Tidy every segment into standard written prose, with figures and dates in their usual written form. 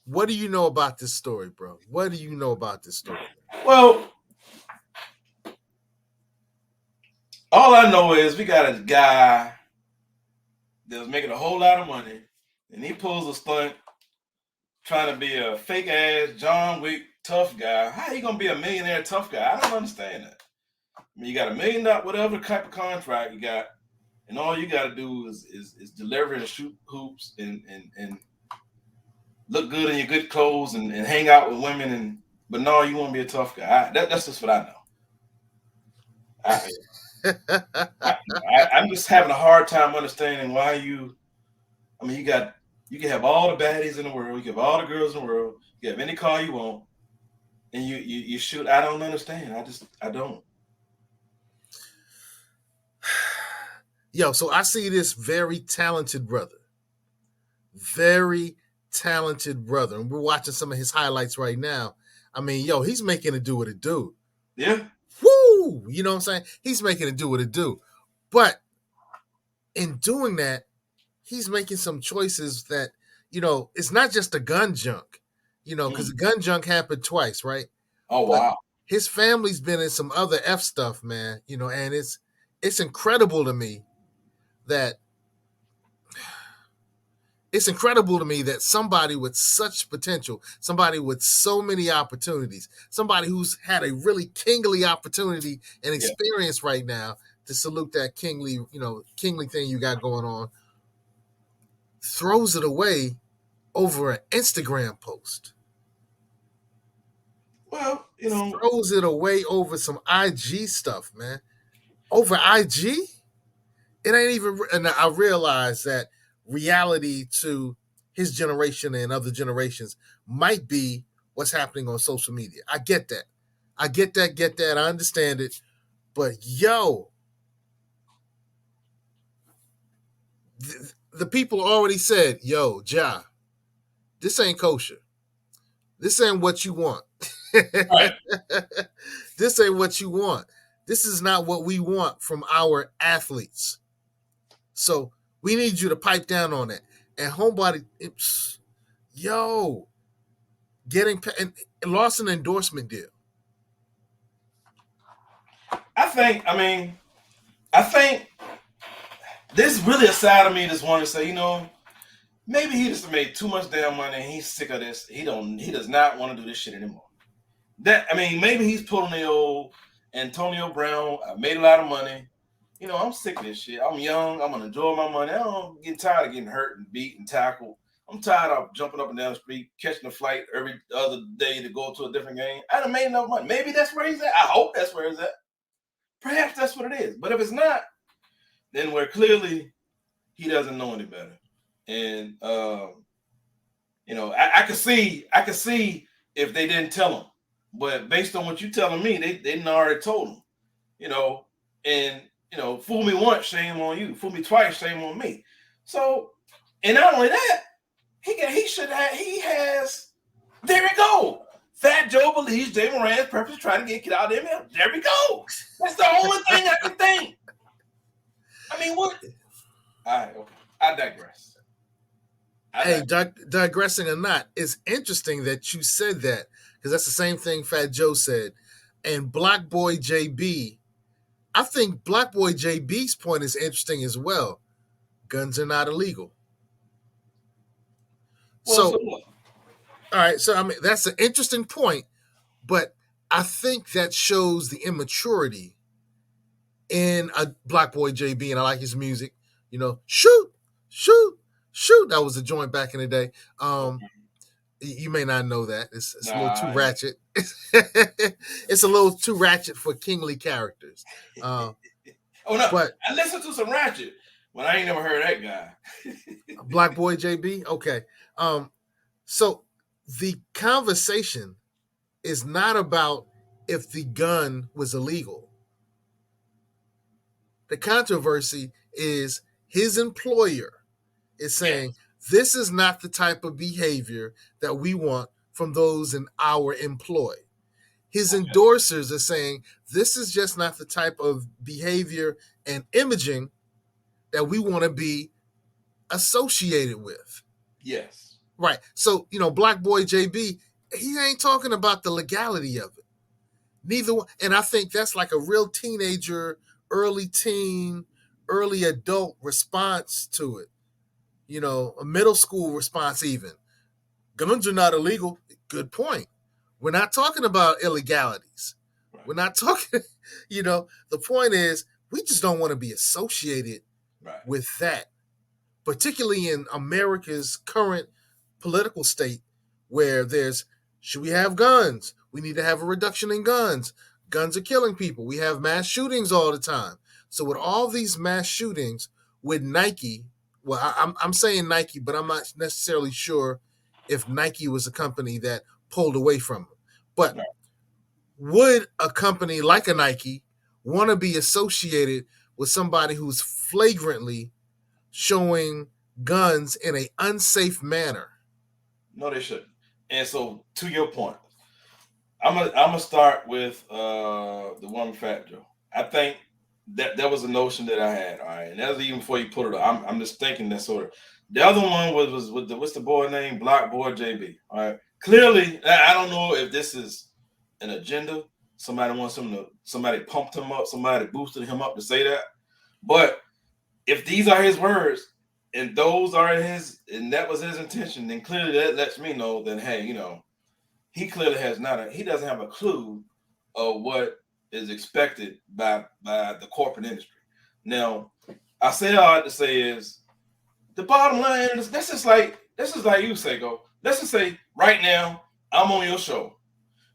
What do you know about this story, bro? What do you know about this story? Well, all I know is we got a guy that was making a whole lot of money, and he pulls a stunt trying to be a fake ass John Wick tough guy. How he gonna be a millionaire tough guy? I don't understand that. I mean, you got $1 million, whatever type of contract you got, and all you got to do is deliver and shoot hoops and look good in your good clothes and hang out with women. But no, you want to be a tough guy. That's just what I know. I, I'm just having a hard time understanding why you. I mean, you can have all the baddies in the world, you can have all the girls in the world, you have any car you want, and you shoot. I don't understand. I don't. Yo, so I see this very talented brother. Very talented brother. And we're watching some of his highlights right now. I mean, yo, he's making it do what it do. Yeah. Woo! You know what I'm saying? He's making it do what it do. But in doing that, he's making some choices that, it's not just the gun junk, because the gun junk happened twice, right? Oh But wow. his family's been in some other F stuff, man, and it's incredible to me that somebody with such potential, somebody with so many opportunities, somebody who's had a really kingly opportunity and experience right now, to salute that kingly thing you got going on, throws it away over an Instagram post. Well, Throws it away over some IG stuff, man. Over IG? It ain't even. And I realize that reality to his generation and other generations might be what's happening on social media. I get that. Get that. I understand it. But yo, the people already said, yo, Ja, this ain't kosher. This ain't what you want. right. This ain't what you want. This is not what we want from our athletes. So we need you to pipe down on it. And homebody, yo, and lost an endorsement deal. I think there's really a side of me that's want to say, maybe he just made too much damn money and he's sick of this. He does not want to do this shit anymore. Maybe he's pulling the old Antonio Brown. I made a lot of money. I'm sick of this shit. I'm young. I'm gonna enjoy my money. I'm getting tired of getting hurt and beat and tackled. I'm tired of jumping up and down the street, catching a flight every other day to go to a different game. I done made enough money. Maybe that's where he's at. I hope that's where he's at. Perhaps that's what it is. But if it's not, then where clearly he doesn't know any better. And I could see if they didn't tell him. But based on what you're telling me, they didn't already told him. And fool me once, shame on you. Fool me twice, shame on me. So, and not only that, he has. There we go. Fat Joe believes Jay Morant's purpose trying to get out of him. There we go. That's the only thing I can think. I mean, what? All right, okay. I digress. Hey, digressing or not, it's interesting that you said that, because that's the same thing Fat Joe said. And Black Boy JB, I think Black Boy JB's point is interesting as well. Guns are not illegal. Well, So all right, so I mean that's an interesting point, but I think that shows the immaturity in a Black Boy JB, and I like his music. Shoot, shoot, shoot. That was a joint back in the day. You may not know that. It's a little too ratchet. It's a little too ratchet for kingly characters. Oh no! But I listened to some ratchet. Well, I ain't never heard that guy. Black Boy JB. Okay. So the conversation is not about if the gun was illegal. The controversy is his employer is saying, this is not the type of behavior that we want from those in our employ. His endorsers are saying, this is just not the type of behavior and imaging that we want to be associated with. Yes. Right. So, Black Boy JB, he ain't talking about the legality of it. Neither one. And I think that's like a real teenager, early teen, early adult response to it. A middle school response, even. Guns are not illegal. Good point. We're not talking about illegalities. Right. We're not talking, the point is we just don't want to be associated Right. with that, particularly in America's current political state where should we have guns? We need to have a reduction in guns. Guns are killing people. We have mass shootings all the time. So with all these mass shootings with Nike, well, I'm saying Nike, but I'm not necessarily sure if Nike was a company that pulled away from them. But Right. would a company like a Nike want to be associated with somebody who's flagrantly showing guns in an unsafe manner? No, they shouldn't. And so, to your point, I'm gonna start with the one Fat Joe. I think that was a notion that I had. All right, and that was even before you put it up. I'm just thinking that sort of. The other one was with what's the boy name? Black Boy JB. All right. Clearly, I don't know if this is an agenda. Somebody pumped him up. Somebody boosted him up to say that. But if these are his words and those are and that was his intention, then clearly that lets me know that hey, he clearly he doesn't have a clue of what is expected by the corporate industry. Now, I say all I have to say is the bottom line is this is like you say, go. Let's just say right now I'm on your show.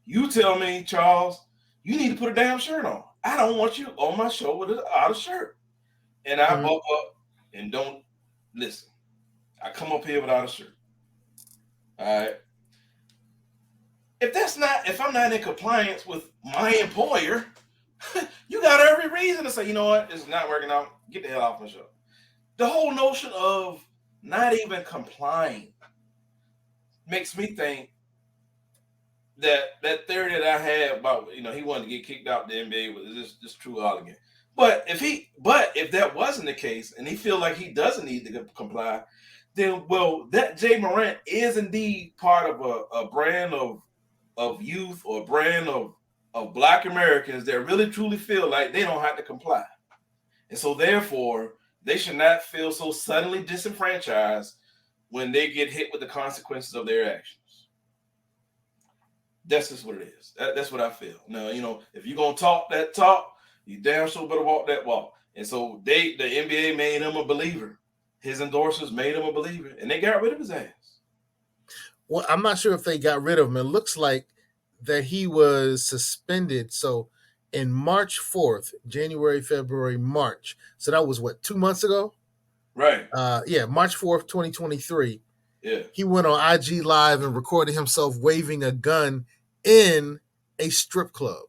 You tell me, Charles, you need to put a damn shirt on. I don't want you on my show with out of shirt. And I Mhm. buck up and don't listen. I come up here without a shirt. All right. If I'm not in compliance with my employer, you got every reason to say, you know what, it's not working out. Get the hell off my show. The whole notion of not even complying makes me think that theory that I had about he wanted to get kicked out the NBA was just true all again. But if that wasn't the case and he feel like he doesn't need to comply, then that Jay Morant is indeed part of a brand of youth or a brand of Black Americans that really truly feel like they don't have to comply, and so therefore they should not feel so suddenly disenfranchised when they get hit with the consequences of their actions. That's just what it is. That's what I feel. Now, if you're gonna talk that talk, you damn sure better walk that walk. And so the NBA made him a believer. His endorsers made him a believer, and they got rid of his ass. Well, I'm not sure if they got rid of him. It looks like that he was suspended. So in March 4th, January, February, March. So that was what, 2 months ago? Right. Yeah, March 4th, 2023. Yeah. He went on IG Live and recorded himself waving a gun in a strip club.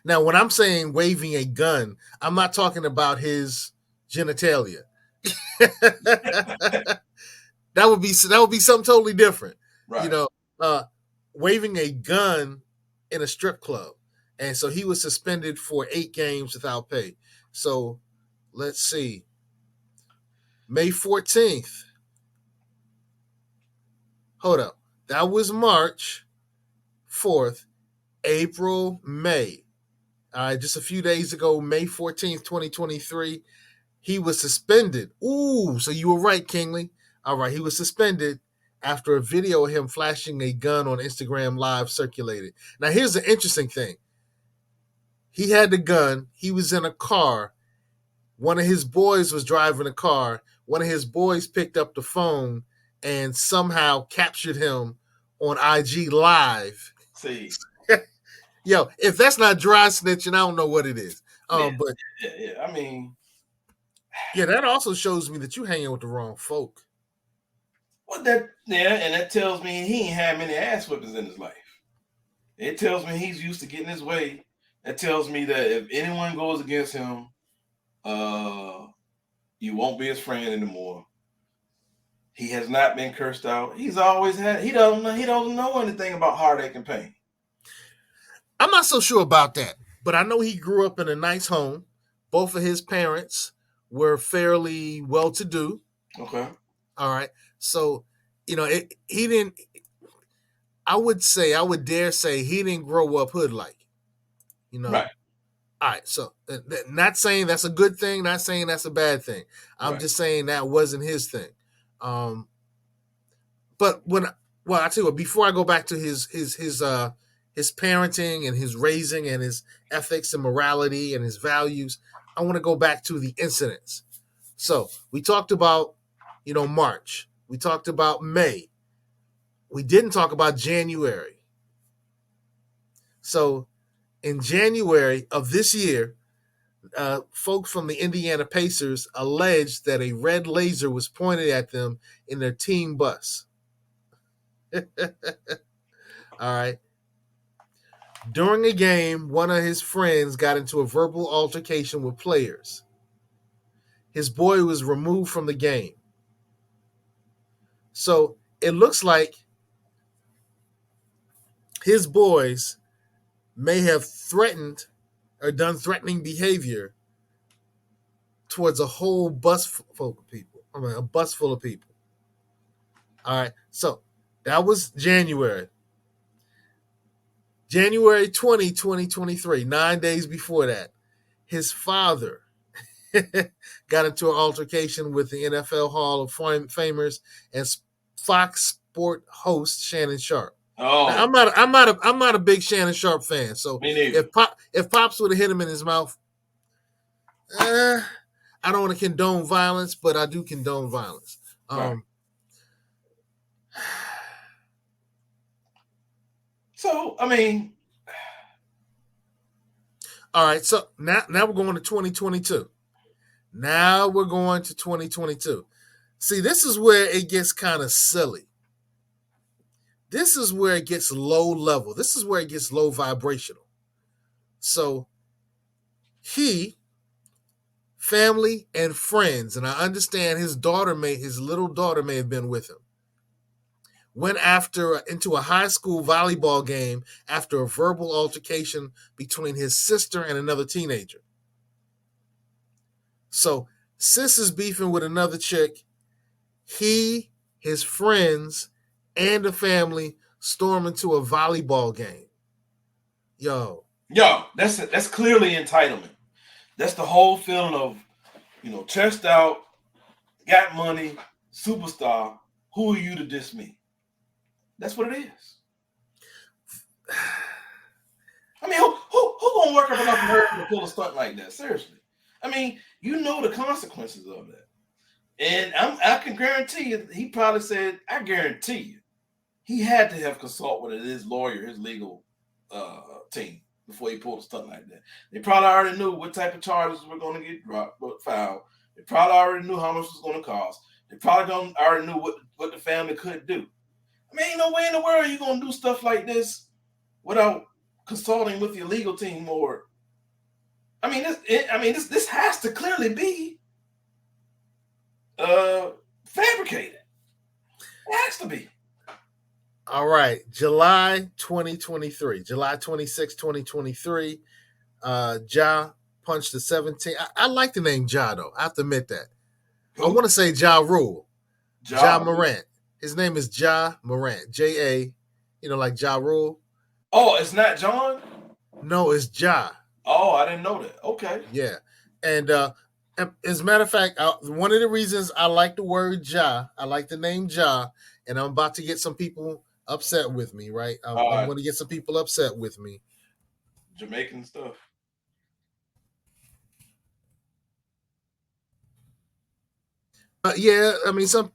Now, when I'm saying waving a gun, I'm not talking about his genitalia. that would be something totally different. You Right. know, uh, waving a gun in a strip club, and so he was suspended for 8 games without pay. So let's see, May 14th. Hold up, that was March 4th, April, May. All right, just a few days ago, May 14th, 2023, he was suspended. Ooh, so you were right, Kingly. All right, he was suspended after a video of him flashing a gun on Instagram Live circulated. Now, here's the interesting thing. He had the gun. He was in a car. One of his boys was driving a car. One of his boys picked up the phone and somehow captured him on IG Live. See. Yo, if that's not dry snitching, I don't know what it is. Yeah. But Yeah. I mean, yeah, that also shows me that you hanging with the wrong folk. and that tells me he ain't had many ass whippings in his life. It tells me he's used to getting his way. That tells me that if anyone goes against him, uh, you won't be his friend anymore. He has not been cursed out. He's always had. He doesn't know anything about heartache and pain. I'm not so sure about that, but I know he grew up in a nice home. Both of his parents were fairly well to do. Okay. All right. So, he didn't. I would dare say, he didn't grow up hood like. You know. Right, All right. So, not saying that's a good thing. Not saying that's a bad thing. I'm right. just saying that wasn't his thing. Um, but I tell you what, before I go back to his parenting and his raising and his ethics and morality and his values, I want to go back to the incidents. So we talked about, March. We talked about May. We didn't talk about January. So in January of this year, folks from the Indiana Pacers alleged that a red laser was pointed at them in their team bus. All right. During a game, one of his friends got into a verbal altercation with players. His boy was removed from the game. So it looks like his boys may have threatened or done threatening behavior towards a whole bus full of people. I mean, a bus full of people. All right. So that was January. January 20, 2023, 9 days before that, his father got into an altercation with the NFL Hall of Famers and Fox Sport host Shannon Sharp. Now, Oh, I'm not a big Shannon Sharp fan. So me neither. if Pops would have hit him in his mouth, I don't want to condone violence, but I do condone violence. Right. Um, So, I mean, all right, so now we're going to 2022. Now we're going to 2022. See, this is where it gets kind of silly. This is where it gets low level. This is where it gets low vibrational. So he, family, and friends, and I understand his little daughter may have been with him, went into a high school volleyball game after a verbal altercation between his sister and another teenager. So sis is beefing with another chick. He, his friends, and the family storm into a volleyball game. Yo. yo, that's clearly entitlement. That's the whole feeling of, chest out, got money, superstar. Who are you to diss me? That's what it is. I mean, who gonna work up enough nerve to pull a stunt like that? Seriously. I mean, you know the consequences of that. And I can guarantee you, he probably said, I guarantee you, he had to have consulted with his lawyer, his legal team, before he pulled a stunt like that. They probably already knew what type of charges were going to get filed. They probably already knew how much it was going to cost. They probably already knew what the family could do. I mean, ain't no way in the world you're going to do stuff like this without consulting with your legal team. Or, I mean, this has to clearly be fabricated. It has to be. All right, July 2023, July 26, 2023. Ja punched the 17. I like the name Ja, though. I have to admit that. Who? I want to say Ja Rule. Ja Ja. Morant. His name is Ja Morant. J-A, like Ja Rule. Oh, it's not John? No, it's Ja. Oh, I didn't know that. Okay. Yeah. And as a matter of fact, one of the reasons I like the word Ja, I like the name Ja, and I'm about to get some people upset with me, right? I'm going to get some people upset with me. Jamaican stuff. Yeah, I mean some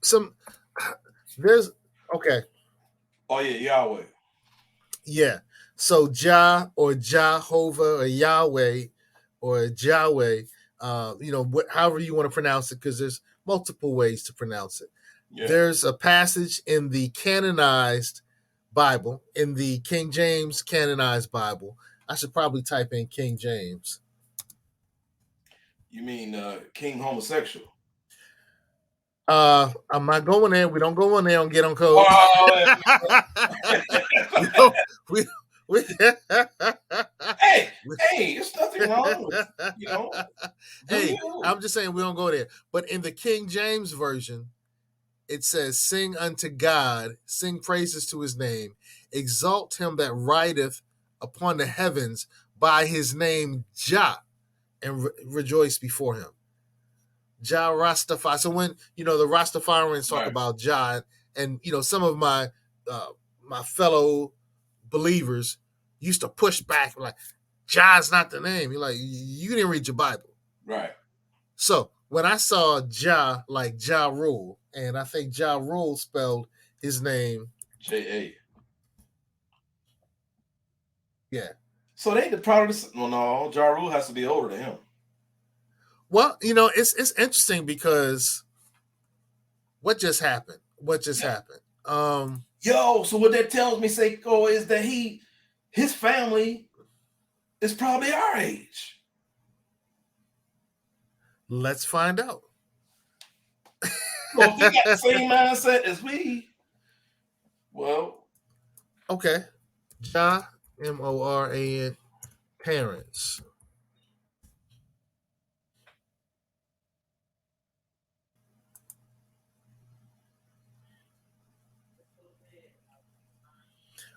there's okay. Oh yeah, Yahweh. Yeah. So Ja or Jehovah or Yahweh or Yahweh, however you want to pronounce it, because there's multiple ways to pronounce it. Yeah. There's a passage in the canonized Bible, in the King James canonized Bible. I should probably type in King James. You mean King Homosexual? I'm not going there. We don't go in there and get on code. Oh, we don't, we, we, hey, there's nothing wrong with Hey, I'm just saying we don't go there. But in the King James version, it says, "Sing unto God, sing praises to his name, exalt him that rideth upon the heavens by his name Jah, and rejoice before him." Jah Rastafari. So when the Rastafarians talk Right. about Jah, and some of uh, my fellow believers used to push back like, Jah's not the name. You're like, you didn't read your Bible. Right. So when I saw Jah, like Ja Rule, and I think Ja Rule spelled his name, J.A. yeah. So they the product. Well, no, Ja Rule has to be older than him. Well, it's interesting because what just happened? What just Yeah. happened? Yo, so what that tells me, Seiko, is that his family is probably our age. Let's find out. So if they got the same mindset as we, well, Okay. Ja, Moran, parents.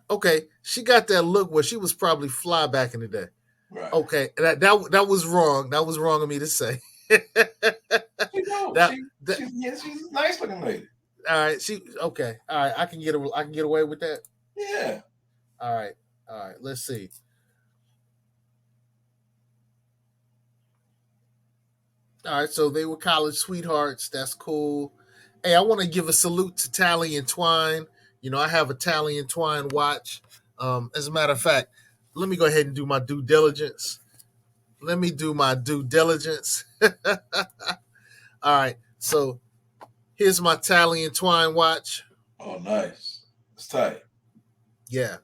Okay, she got that look where she was probably fly back in the day. right. Okay, that was wrong. That was wrong of me to say. She know that that she's a nice looking lady. all right. She okay. All right. I can get away with that. Yeah. All right. All right. Let's see. All right. So they were college sweethearts. That's cool. Hey, I want to give a salute to Tally and Twine. I have a Tally and Twine watch. As a matter of fact, let me go ahead and do my due diligence. Let me do my due diligence. All right. So here's my Tally and Twine watch. Oh, nice. It's tight. Yeah.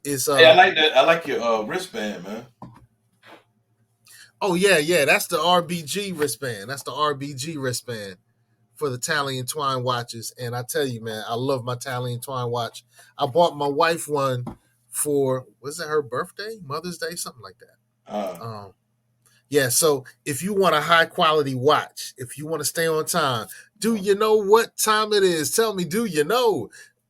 It's Hey, I like that. I like your wristband, man. Oh yeah, yeah. That's the RBG wristband. That's the RBG wristband for the Tally and Twine watches. And I tell you, man, I love my Tally and Twine watch. I bought my wife one for, was it her birthday, Mother's Day, something like Uh, that. Yeah, so if you want a high quality watch, if you want to stay on time, do you know what time it is? Tell me, do you know?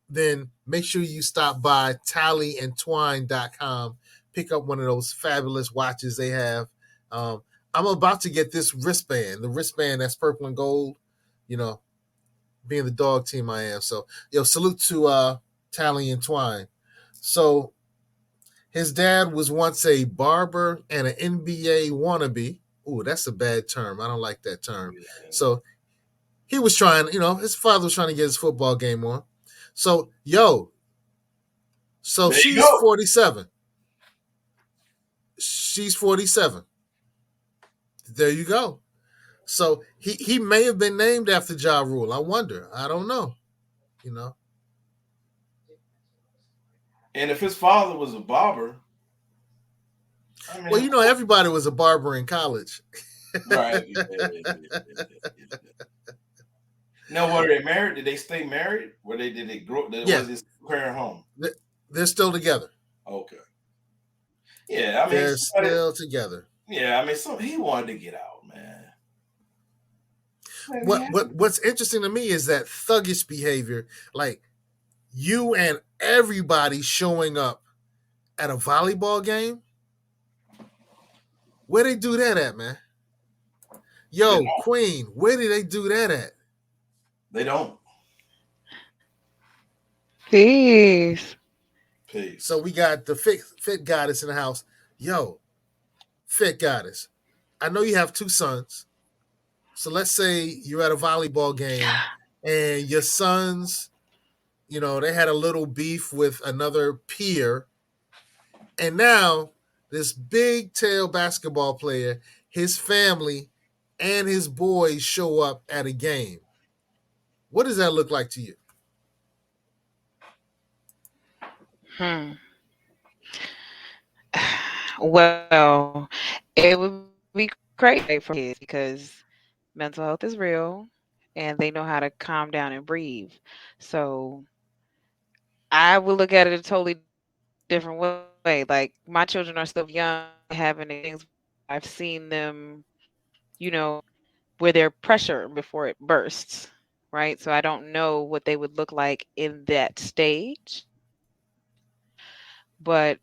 Then make sure you stop by tallyandtwine.com, pick up one of those fabulous watches they have. Um, I'm about to get this wristband, the wristband that's purple and gold, you know, being the dog team I am. So, salute to Tally and Twine. So, his dad was once a barber and an NBA wannabe. Ooh, that's a bad term. I don't like that term. So he was trying, his father was trying to get his football game on. So, so there you she's go. 47. She's 47. There you go. So he may have been named after Ja Rule. I wonder. I don't know. You know. And if his father was a barber, I Well, mean, everybody was a barber in college. right. Yeah, now, were they married? Did they stay married? Were they? Did they grow? Yeah, Was this parent home? they're still together. Okay. Yeah, I mean, They're still together. yeah, I mean, so he wanted to get out, man. Man, What's interesting to me is that thuggish behavior, like you and everybody showing up at a volleyball game. Where they do that at, man? they Yo, don't. Queen, where did they do that at? They don't. Peace. So Peace. we got the fit goddess in the house. Yo, fit goddess. I know you have two sons. So let's say you're at a volleyball game and your sons, they had a little beef with another peer. And now this big tail basketball player, his family and his boys show up at a game. What does that look like to you? Hmm. Well, it would be crazy for my kids because mental health is real and they know how to calm down and breathe. So I would look at it a totally different way. Like my children are still young, they haven't experienced things. I've seen them, where they're pressure before it bursts. right? So I don't know what they would look like in that stage. But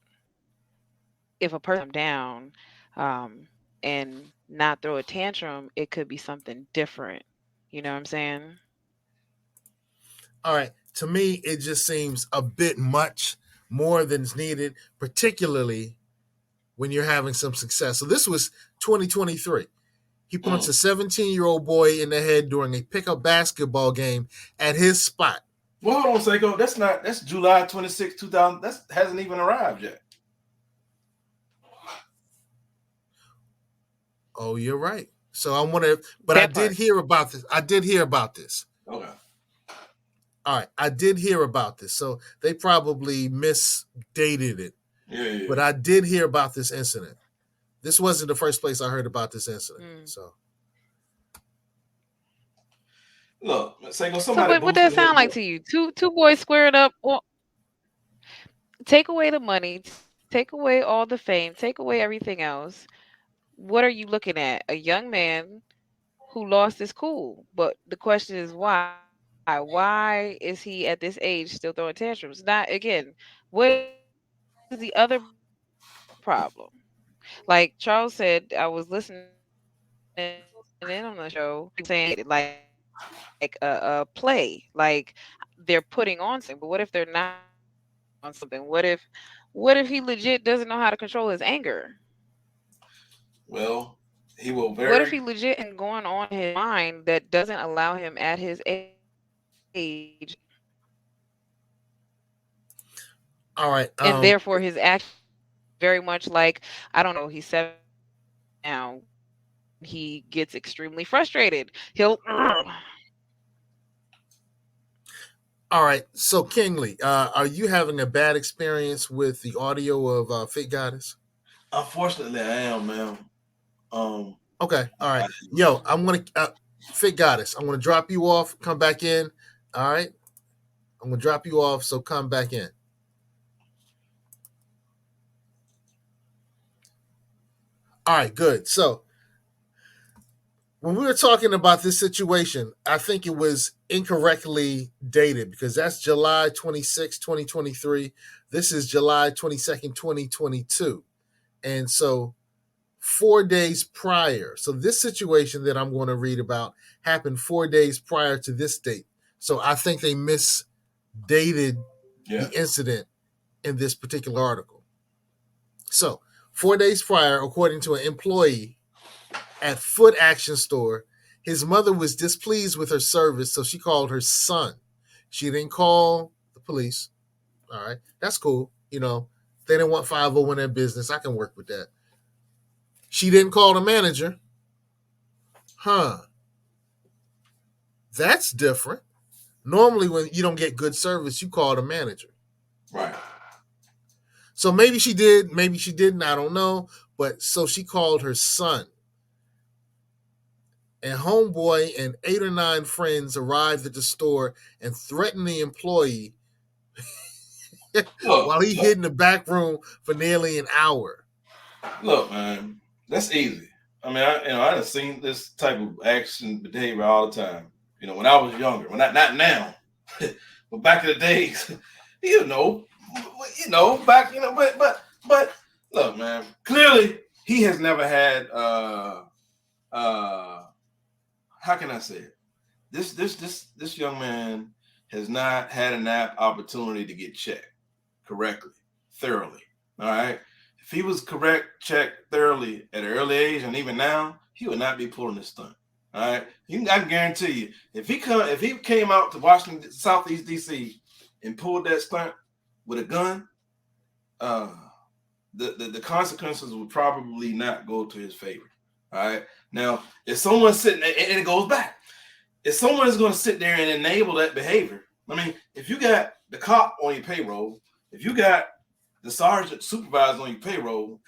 if a person down and not throw a tantrum, it could be something different. You know what I'm saying? All right. To me, it just seems a bit much more than is needed, particularly when you're having some success. So this was 2023. He punched a 17-year-old boy in the head during a pickup basketball game at his spot. Well, hold on, Seiko. That's July 26, 2000. That hasn't even arrived yet. Oh, you're right. So I want to, but I That did part. hear about this. I did hear about this. Okay. All right. I did hear about this. So they probably misdated it, Yeah. but I did hear about this incident. This wasn't the first place I heard about this incident. Mm. So, Look, Seiko, So somebody what that boosted his sound like boy. to you? Two boys squared up. Well, take away the money, take away all the fame, take away everything else. What are you looking at? A young man who lost his cool. But the question is why? Why is he at this age still throwing tantrums? Not again. What is the other problem? Like Charles said, I was listening in on the show. He was saying like a play, like they're putting on something. But what if they're not putting on something? What if he legit doesn't know how to control his anger? Well, he will What if he very legit and going on in his mind that doesn't allow him at his age, all right. and therefore his actions are very much like, I don't know, he's 17 now. When he gets extremely frustrated, he'll All right. So, Kingly, are you having a bad experience with the audio of Fit Goddess? unfortunately I am, man. Um Okay. All right. I, Yo, I'm going to, Fit Goddess, I'm going to drop you off, come back in. All right. I'm going to drop you off, so come back in. All right. Good. So, when we were talking about this situation, I think it was incorrectly dated because that's July 26, 2023. This is July 22nd, 2022. And so 4 days prior. So this situation that I'm going to read about happened 4 days prior to this date. So I think they misdated yeah. the incident in this particular article. So 4 days prior, according to an employee at Foot Action Store, his mother was displeased with her service, so she called her son. She didn't call the police. All right, that's cool. They didn't want 501 in their business. I can work with that. She didn't call the manager. Huh. That's different. Normally, when you don't get good service, you call the manager. Right. So maybe she did, maybe she didn't. I don't know. But so she called her son. And homeboy and 8 or 9 friends arrived at the store and threatened the employee Look, while he hid in the back room for nearly an hour. look, man. That's easy. I mean, I done seen this type of action behavior all the time. When I was younger, when not now, but back in the days, you know, back, but look, man. Clearly, he has never had uh how can I say it? This young man has not had an opportunity to get checked correctly, thoroughly. All right. If he was checked thoroughly at an early age, and even now, he would not be pulling this stunt. All right. I can guarantee you, if he came out to Washington, Southeast DC, and pulled that stunt with a gun, uh, the consequences would probably not go to his favor. All right. Now, if someone's sitting, and it goes back, if someone is going to sit there and enable that behavior, I mean, if you got the cop on your payroll, if you got the sergeant supervisor on your payroll,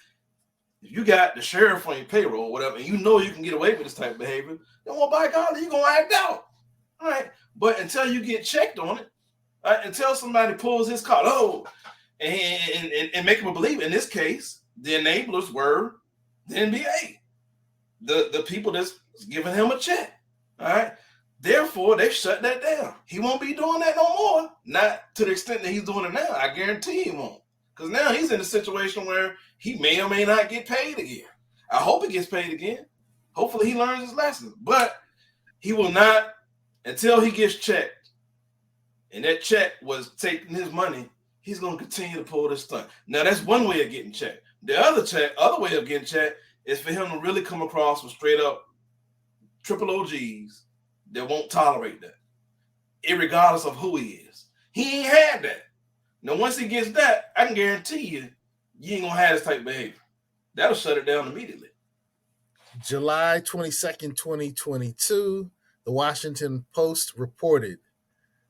if you got the sheriff on your payroll, whatever, and you know you can get away with this type of behavior, then well, by God, you're going to act out. All right. But until you get checked on it, right, until somebody pulls his car, and make him believe, in this case, the enablers were the NBA, the people that's giving him a check. All right. Therefore, they shut that down. He won't be doing that no more. Not to the extent that he's doing it now. I guarantee he won't. Because now he's in a situation where he may or may not get paid again. I hope he gets paid again. Hopefully he learns his lessons. But he will not until he gets checked. And that check was taking his money. He's going to continue to pull this stunt. Now, that's one way of getting checked. The other way of getting checked is for him to really come across with straight up triple OGs that won't tolerate that, irregardless of who he is. He ain't had that. Now, once he gets that, I can guarantee you, you ain't gonna have this type of behavior. That'll shut it down immediately. July 22nd, 2022, the Washington Post reported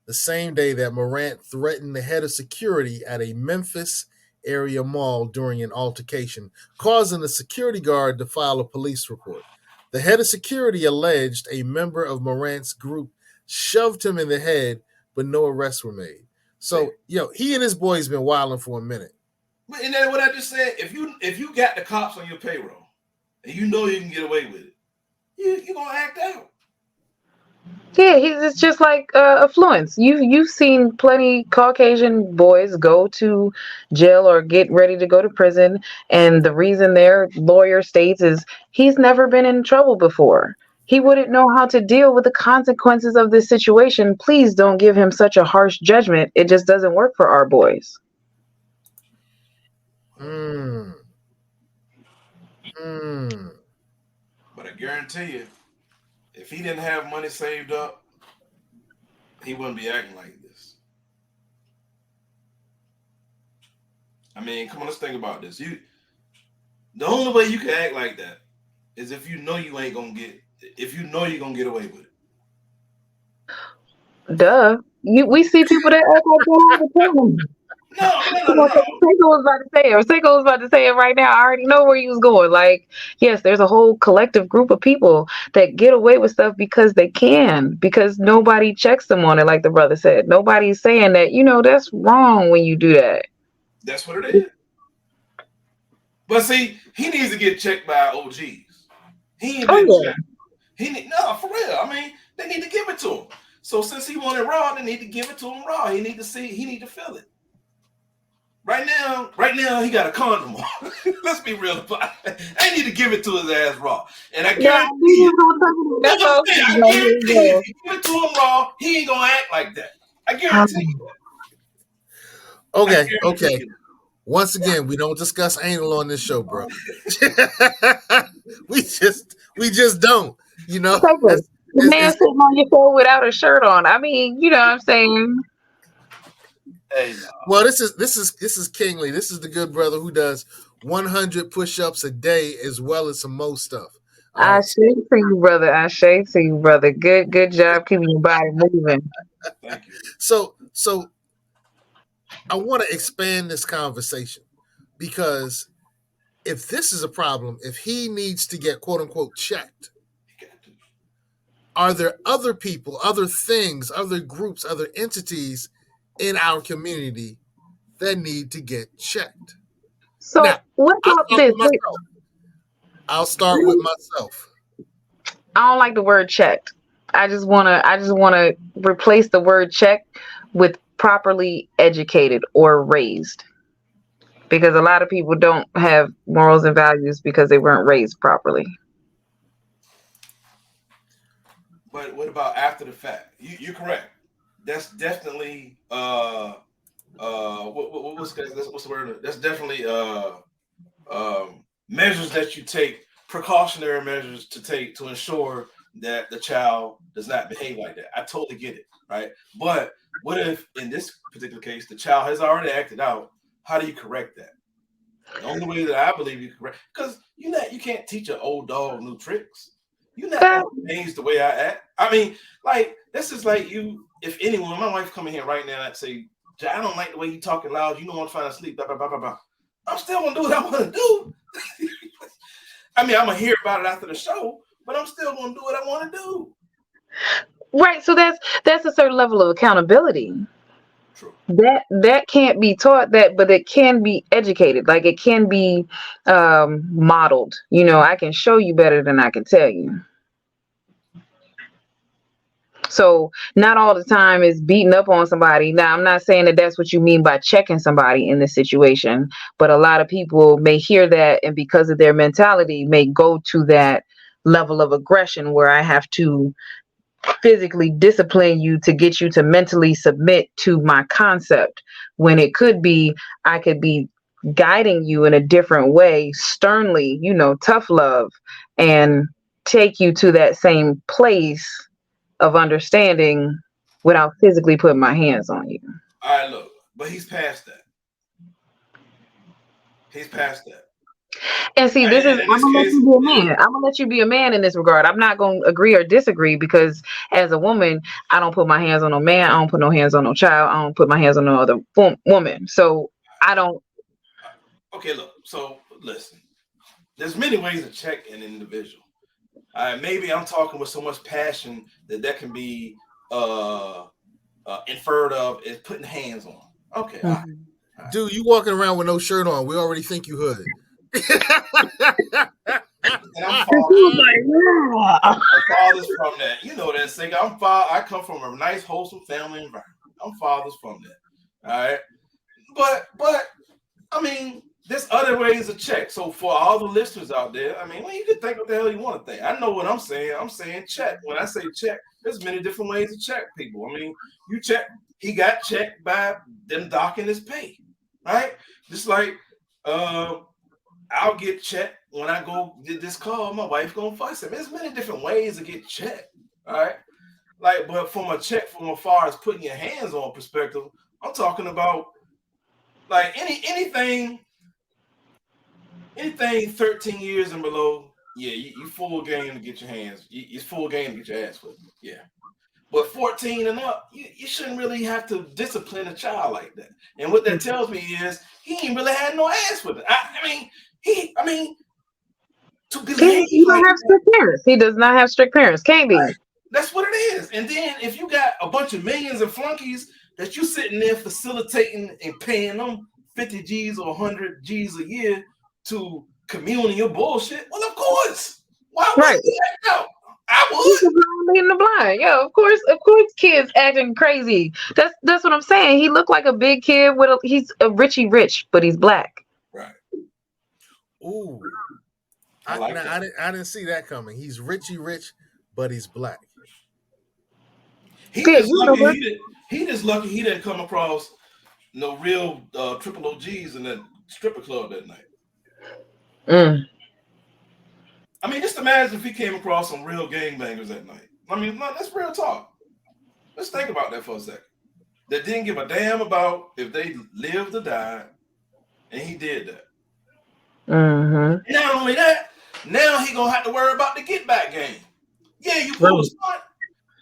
the same day that Morant threatened the head of security at a Memphis area mall during an altercation, causing the security guard to file a police report. The head of security alleged a member of Morant's group shoved him in the head, but no arrests were made. So, he and his boys been wilding for a minute. And then what I just said, if you got the cops on your payroll and you know you can get away with it, you're gonna act out. Yeah, it's just like affluence. You've seen plenty Caucasian boys go to jail or get ready to go to prison, and the reason their lawyer states is he's never been in trouble before. He wouldn't know how to deal with the consequences of this situation. Please don't give him such a harsh judgment. It just doesn't work for our boys. But I guarantee you, if he didn't have money saved up, he wouldn't be acting like this. I mean, come on, let's think about this. The only way you can act like that is if you know you ain't gonna get, if you know you're gonna get away with it. Duh. We see people that act like that all the time. Come on, Seiko was about to say it. Seiko was about to say it right now. I already know where he was going. Like, yes, there's a whole collective group of people that get away with stuff because they can, because nobody checks them on it, like the brother said. Nobody's saying that, that's wrong when you do that. That's what it is. But see, he needs to get checked by OGs. He ain't been checked. For real. I mean, they need to give it to him. So since he wanted raw, they need to give it to him raw. He need to feel it. Right now, he got a condom on. Let's be real about it. I need to give it to his ass raw. And I guarantee you, if you give it to him raw, he ain't gonna act like that. I guarantee you that. Okay. Once again, we don't discuss anal on this show, bro. we just don't. The man sitting on your floor without a shirt on. I mean, you know what I'm saying? Hey, no. Well, this is Kingly. This is the good brother who does 100 push-ups a day as well as some more stuff. I shade to you, brother. I shade to you, brother. Good job keeping your body moving. Thank you. So I want to expand this conversation because if this is a problem, if he needs to get quote unquote checked, are there other people, other things, other groups, other entities in our community that need to get checked? So now, what about this? I'll start with myself. I don't like the word checked. I just wanna replace the word checked with properly educated or raised. Because a lot of people don't have morals and values because they weren't raised properly. But what about after the fact? You're correct. That's definitely what's the word? That's definitely measures that you take, precautionary measures to take to ensure that the child does not behave like that. I totally get it, right? But what if in this particular case the child has already acted out? How do you correct that? The only way that I believe you correct, because you can't teach an old dog new tricks. You're not gonna change the way I act. I mean, like, this is like you, if anyone, my wife come in here right now and say, I don't like the way you talking loud, you don't want to find sleep, blah, blah, blah, blah, blah. I'm still gonna do what I want to do. I mean, I'm gonna hear about it after the show, but I'm still gonna do what I want to do. Right. So that's a certain level of accountability. True. That can't be taught, but it can be educated. Like, it can be modeled. I can show you better than I can tell you. So not all the time is beating up on somebody. Now, I'm not saying that that's what you mean by checking somebody in this situation, but a lot of people may hear that, and because of their mentality, may go to that level of aggression where I have to physically discipline you to get you to mentally submit to my concept, when it could be I could be guiding you in a different way, sternly, tough love, and take you to that same place of understanding without physically putting my hands on you. All right, look, but he's past that. He's past that. And see, this is And in I'm this gonna let case, you be a man. I'm gonna let you be a man in this regard. I'm not gonna agree or disagree because as a woman, I don't put my hands on no man. I don't put no hands on no child. I don't put my hands on no other woman. So I don't. okay, look. So listen, there's many ways to check an individual. Maybe I'm talking with so much passion that can be inferred of as putting hands on. Okay, all right. Mhm. All right. Dude, you walking around with no shirt on. We already think you hood. And I'm And she far. was like, yeah. I'm fathers from that. You know that thing. I come from a nice, wholesome family environment. I'm fathers from that. All right. But I mean, there's other ways to check. So for all the listeners out there, I mean, well, you can think what the hell you want to think. I know what I'm saying. I'm saying check. When I say check, there's many different ways to check people. I mean, you check. He got checked by them docking his pay, right? Just like I'll get checked when I go get this call. My wife gonna fuss him. There's many different ways to get checked, all right? Like, but from a check from as far as putting your hands on perspective, I'm talking about like anything 13 years and below. Yeah, you full game to get your hands. It's full game to get your ass whipped. Yeah. But 14 and up, you shouldn't really have to discipline a child like that. And what that tells me is he ain't really had no ass with it. I mean, to He behave don't like have that, strict parents. He does not have strict parents. Can't be. right? That's what it is. And then if you got a bunch of millions of flunkies that you sitting there facilitating and paying them 50 G's or 100 G's a year to commune in your bullshit, well, of course. Why Right. wouldn't you act out? I He's would. the blind leading the blind. Yeah, of course, kids acting crazy. That's what I'm saying. He looked like a big kid he's a Richie Rich, but he's black. Right. Ooh, I like that. I didn't see that coming. He's Richie Rich, but he's black. He Yeah, just you know lucky what? he just lucky he didn't come across no real triple OGs in that stripper club that night. Mm. I mean, just imagine if he came across some real gangbangers that night. I mean, that's real talk. Let's think about that for a second. That didn't give a damn about if they lived or died, and he did that. Mm-hmm. And not only that, now he gonna have to worry about the get back game. Yeah, you pull a Right. stunt,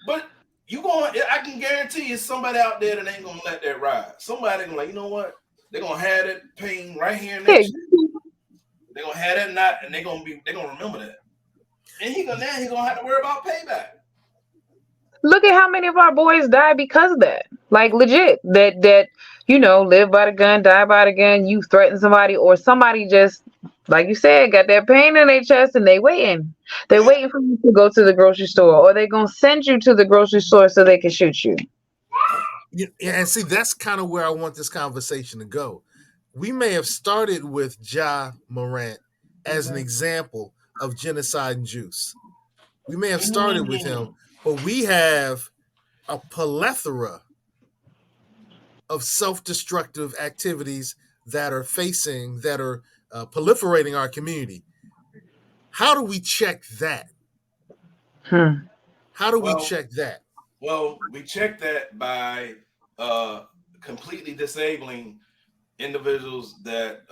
but you going I can guarantee you somebody out there that ain't gonna let that ride. Somebody gonna like, you know what? They're gonna have that pain right here in their Yeah. chest. They're gonna have that knot and they're gonna remember that. And he gonna have to worry about payback. Look at how many of our boys died because of that. Like legit. That live by the gun, die by the gun. You threaten somebody, or somebody just like you said, got that pain in their chest, and they waiting. They're Yeah. waiting for you to go to the grocery store, or they gonna send you to the grocery store so they can shoot you. Yeah, and see, that's kind of where I want this conversation to go. We may have started with Morant as an example of genocide and juice. We may have started with him, Mm. but we have a plethora of self-destructive activities that are proliferating our community. How do we check that? Hmm. How do we Well, check that? we check that by uh, completely disabling individuals that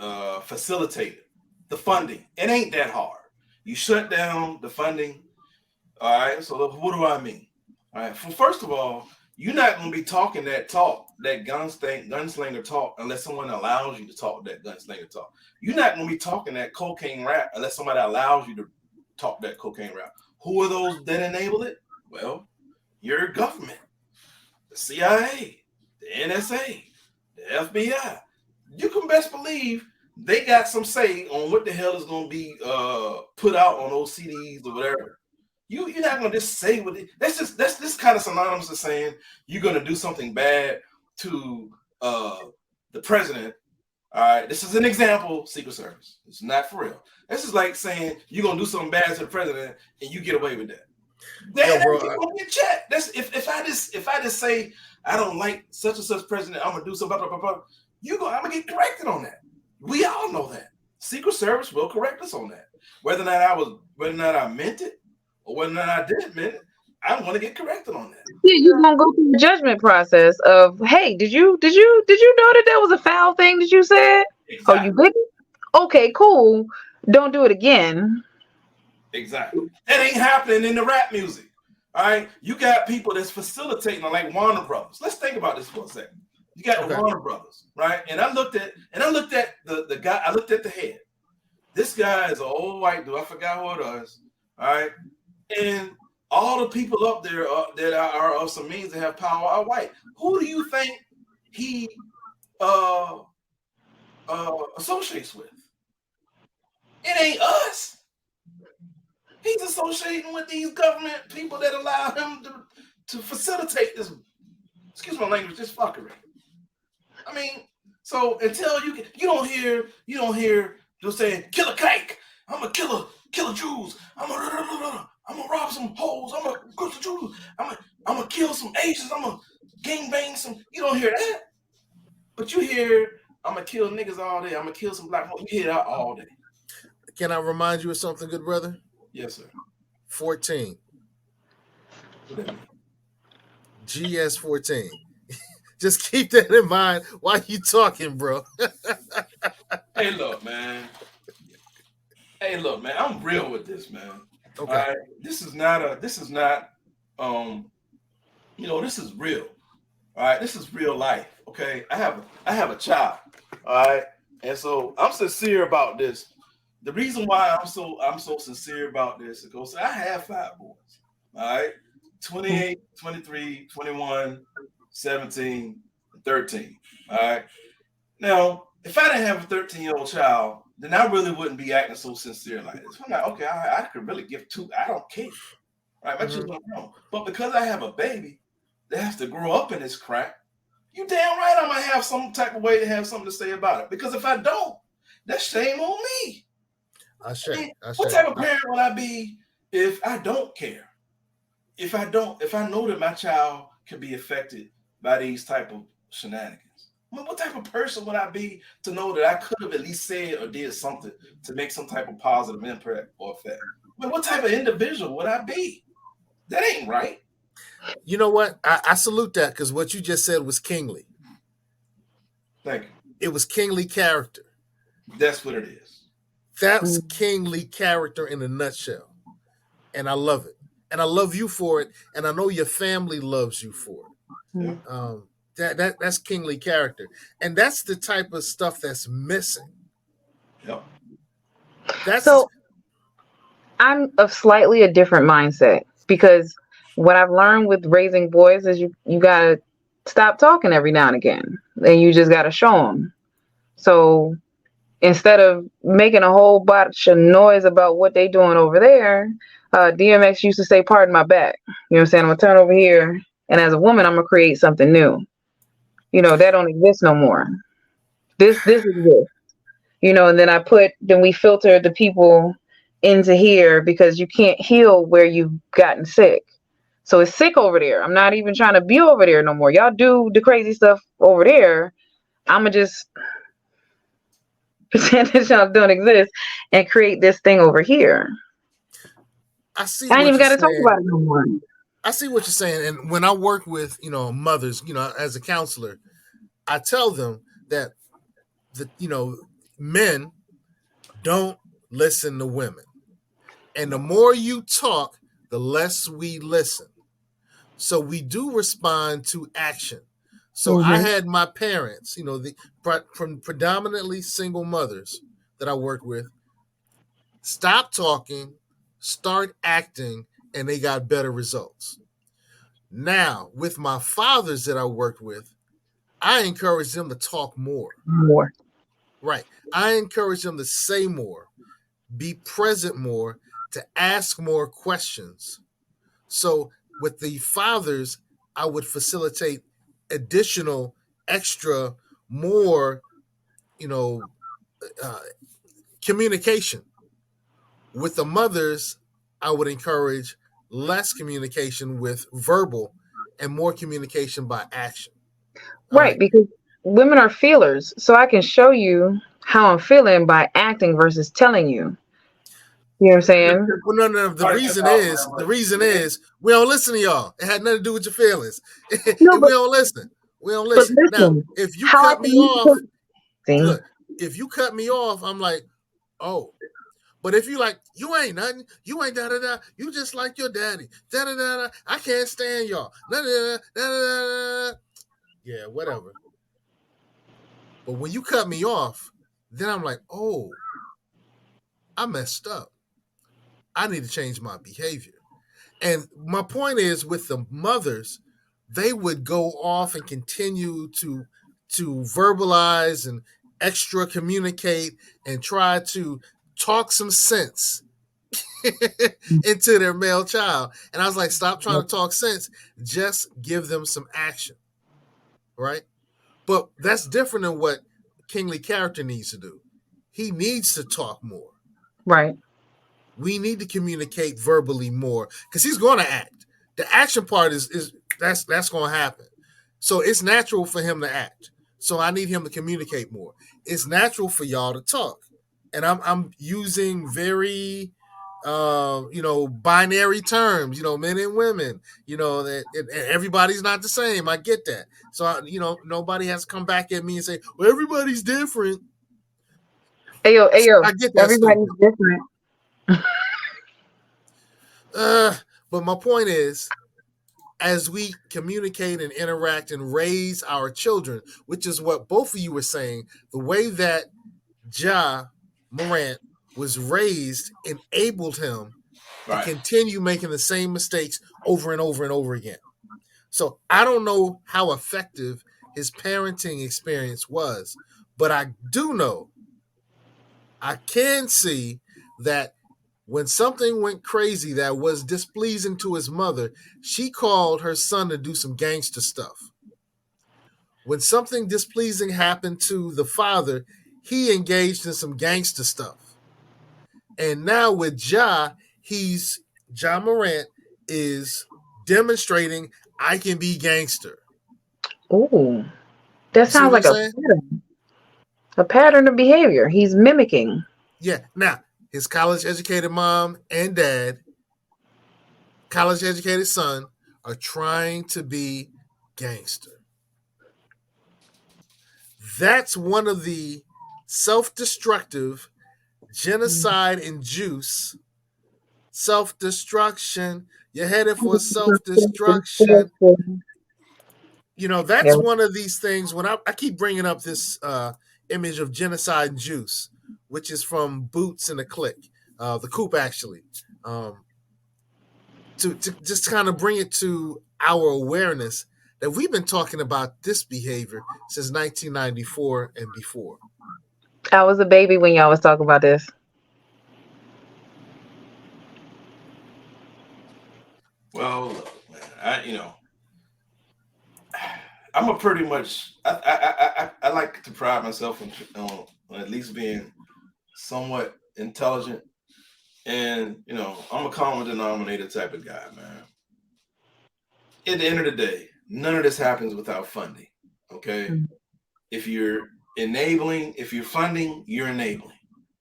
facilitate the funding. It ain't that hard. You shut down the funding. All right. So what do I mean? All right. Well, first of all, you're not going to be talking that talk, that gunslinger talk, unless someone allows you to talk that gunslinger talk. You're not going to be talking that cocaine rap unless somebody allows you to talk that cocaine rap. Who are those that enable it? Well, your government, the CIA, the NSA, the FBI. You can best believe they got some say on what the hell is going to be put out on those CDs or whatever. you're not gonna just say what it, that's this kind of synonymous to saying you're gonna do something bad to the president. All right, this is an example. Secret Service. It's not for real. This is like saying you're gonna do something bad to the president and you get away with that. Yo, That bro, you're gonna get checked. That's if I just say I don't like such and such president, I'm gonna do something. Blah, blah, blah, blah, I'm gonna get corrected on that. We all know that. Secret Service will correct us on that. Whether or not I meant it, or whether or not I didn't mean it, I'm gonna get corrected on that. Yeah, you're gonna go through the judgment process of, hey, did you know that was a foul thing that you said? Oh, you Exactly. didn't? Okay, cool. Don't do it again. Exactly. That ain't happening in the rap music. All right. You got people that's facilitating like Warner Brothers. Let's think about this for a second. You got the Warner Brothers, right? And I looked at the guy, I looked at the head. This guy is an old white dude. I forgot who it was. All right. And all the people up there that are of some means that have power are white. Who do you think he associates with? It ain't us. He's associating with these government people that allow him to facilitate this, excuse my language, this fuckery. I mean, so until you don't hear just saying kill a cake. I'm gonna kill Jews. I'm gonna rob some hoes. I'm gonna go to Jews. I'm gonna kill some Asians. I'm gonna gang bang some. You don't hear that, but you hear I'm gonna kill niggas all day. I'm gonna kill some black folks. You hear that all day. Can I remind you of something, good brother? Yes, sir. 14. What that mean? GS 14. Just keep that in mind while you talking, bro. Hey, look, man. I'm real with this, man. Okay. All right. This is not this is real. All right. This is real life. Okay. I have a child. All right. And so I'm sincere about this. The reason why I'm so sincere about this is because I have 5 boys. All right. 28, 23, 21, 17, 13. All right. Now, if I didn't have a 13-year-old child, then I really wouldn't be acting so sincere like this. I'm like, okay, I could really give 2. I don't care. Right? My children don't know. But because I have a baby that has to grow up in this crap, you damn right I'm gonna have some type of way to have something to say about it. Because if I don't, that's shame on me. What type of parent would I be if I don't care? If I know that my child can be affected by these type of shenanigans? I mean, what type of person would I be to know that I could have at least said or did something to make some type of positive impact or effect? I mean, what type of individual would I be? That ain't right. You know what? I salute that because what you just said was kingly. Thank you. It was kingly character. That's what it is. That's kingly character in a nutshell. And I love it. And I love you for it. And I know your family loves you for it. Yeah. That's kingly character. And that's the type of stuff that's missing. Yep. So I'm of slightly a different mindset because what I've learned with raising boys is you gotta stop talking every now and again, and you just gotta show them. So instead of making a whole bunch of noise about what they doing over there, DMX used to say, "Pardon my back." You know what I'm saying? I'm gonna turn over here, and as a woman, I'm gonna create something new. You know that don't exist no more. This exists. You know, and then we filter the people into here because you can't heal where you've gotten sick. So it's sick over there. I'm not even trying to be over there no more. Y'all do the crazy stuff over there. I'ma just pretend that y'all don't exist and create this thing over here. I see I ain't what even you're gotta talk saying. about it no more. I see what you're saying. And when I work with, mothers, as a counselor, I tell them that men don't listen to women. And the more you talk, the less we listen. So we do respond to action. So I had my parents, from predominantly single mothers that I work with, stop talking, start acting, and they got better results. Now, with my fathers that I worked with, I encourage them to talk more. More. Right. I encourage them to say more, be present more, to ask more questions, So with the fathers, I would facilitate additional, extra, more, you know, uh, communication. With the mothers, I would encourage less communication with verbal and more communication by action. All Right, right. because women are feelers, so I can show you how I'm feeling by acting versus telling you. You know what I'm saying? Well, no, no. The Cut this reason off, is man. the But reason man, is we don't listen to y'all. It had nothing to do with your feelings. No, We don't listen. We don't but listen. Now, listen, if you how I cut me can use off, see, look. If you cut me off, I'm like, oh. But if you like, you ain't nothing. You ain't da da da. You just like your daddy. Da da da da. I can't stand y'all. Da da da da da da. Yeah, whatever. But when you cut me off, then I'm like, oh, I messed up. I need to change my behavior. And my point is with the mothers, they would go off and continue to verbalize and extra communicate and try to talk some sense into their male child. And I was like, stop trying to talk sense. Just give them some action. Right? But that's different than what kingly character needs to do. He needs to talk more. right. We need to communicate verbally more because he's going to act. The action part is that's going to happen. So it's natural for him to act. So I need him to communicate more. It's natural for y'all to talk, and I'm using very binary terms. Men and women. That everybody's not the same. I get that. So nobody has to come back at me and say, "Well, everybody's different." Hey yo, I get that everybody's stupid. different. Uh, but my point is, as we communicate and interact and raise our children, which is what both of you were saying, the way that Morant was raised enabled him to right. continue making the same mistakes over and over and over again. So I don't know how effective his parenting experience was, but I do know, I can see that when something went crazy that was displeasing to his mother, she called her son to do some gangster stuff. When something displeasing happened to the father, he engaged in some gangster stuff. And now with Morant is demonstrating I can be gangster. Ooh, that You see sounds what I'm like saying? a pattern of behavior. He's mimicking. Yeah. Now, his college educated mom and dad, college educated son, are trying to be gangster. That's one of the self destructive genocide induce self destruction. You're headed for self destruction. That's Yeah, one of these things when I keep bringing up this image of genocide and juice, which is from Boots and the Click, the Coop actually, to just kind of bring it to our awareness that we've been talking about this behavior since 1994 and before. I was a baby when y'all was talking about this. Well, look, man. I'm a pretty much. I like to pride myself on at least being somewhat intelligent, and I'm a common denominator type of guy, man. At the end of the day, none of this happens without funding. Okay, Mm. if you're if you're funding, you're enabling.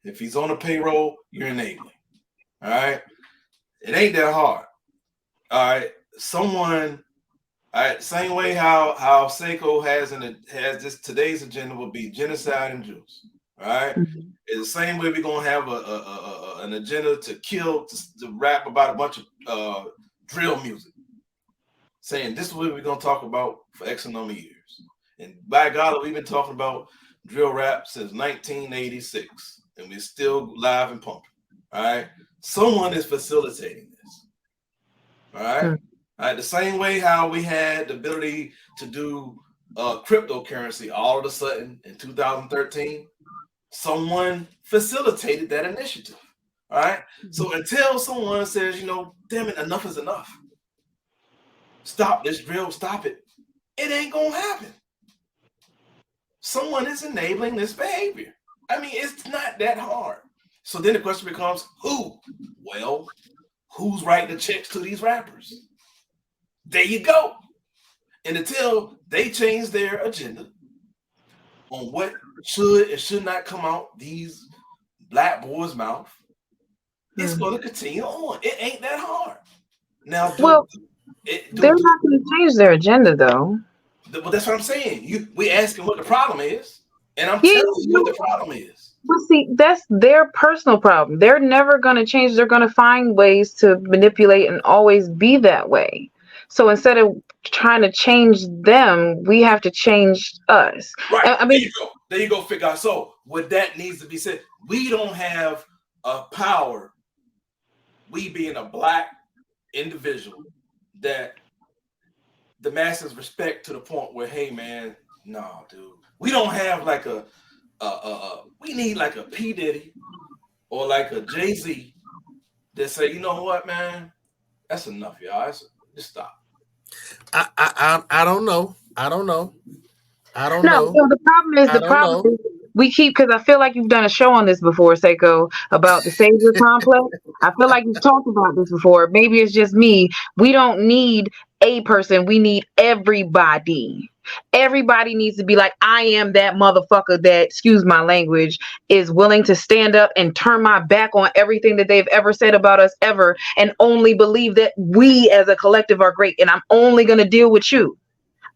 If he's on a payroll, you're enabling. All right, it ain't that hard. All right, someone. All right, same way how Seiko has this today's agenda will be genocide and Jews. All right, Mhm. it's the same way we're gonna have an agenda to kill to rap about a bunch of drill music, saying this is what we're gonna talk about for X number of years. And by God, we've been talking about drill rap since 1986, and we're still live and pumping. All right, someone is facilitating this. All right. Mm. All right. The same way how we had the ability to do cryptocurrency all of a sudden in 2013, someone facilitated that initiative. All right. So until someone says, damn it, enough is enough. Stop this drill, stop it. It ain't gonna happen. Someone is enabling this behavior. I mean, it's not that hard. So then the question becomes, who? Well, who's writing the checks to these rappers? There you go. And until they change their agenda on what should and should not come out these black boys' mouth, it's going to continue on. It ain't that hard. Now, Well, they're not going to change their agenda, though. But that's what I'm saying. We asking what the problem is, and I'm telling you what the problem is. But see, that's their personal problem. They're never going to change. They're going to find ways to manipulate and always be that way. So instead of trying to change them, we have to change us. Right. I mean, there you go, figure out. So what that needs to be said, we don't have a power, we being a black individual, that the masses respect to the point where, hey man, no, dude, we don't have like we need like a P. Diddy or like a Jay-Z that say, you know what, man, that's enough, y'all. Just stop. I don't know. I don't know. No, the problem is we keep, because I feel like you've done a show on this before, Seiko, about the savior complex. I feel like you've talked about this before. Maybe it's just me. We don't need a person. We need everybody. Everybody needs to be like, I am that motherfucker that, excuse my language, is willing to stand up and turn my back on everything that they've ever said about us ever, and only believe that we as a collective are great. And I'm only going to deal with you.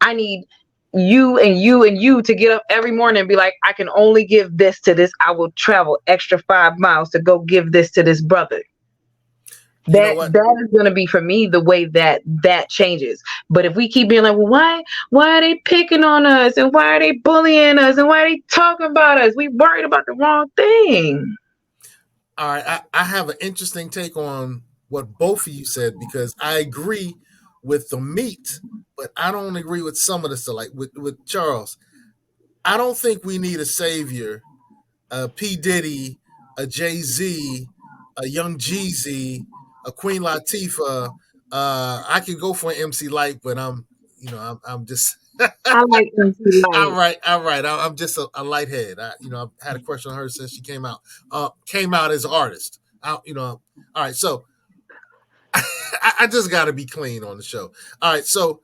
I need you and you and you to get up every morning and be like, I can only give this to this. I will travel extra 5 miles to go give this to this brother. That is going to be, for me, the way that changes. But if we keep being like, well, why are they picking on us, and why are they bullying us, and why are they talking about us? We worried about the wrong thing. All right, I have an interesting take on what both of you said, because I agree with the meat, but I don't agree with some of the stuff. Like with Charles, I don't think we need a savior, a P. Diddy, a Jay-Z, a Young Jeezy, a Queen Latifah. I could go for an MC Light, but I'm just. I like MC Light. All right. I'm just a lighthead. I had a question on her since she came out. Came out as an artist. All right. So I just got to be clean on the show. All right. So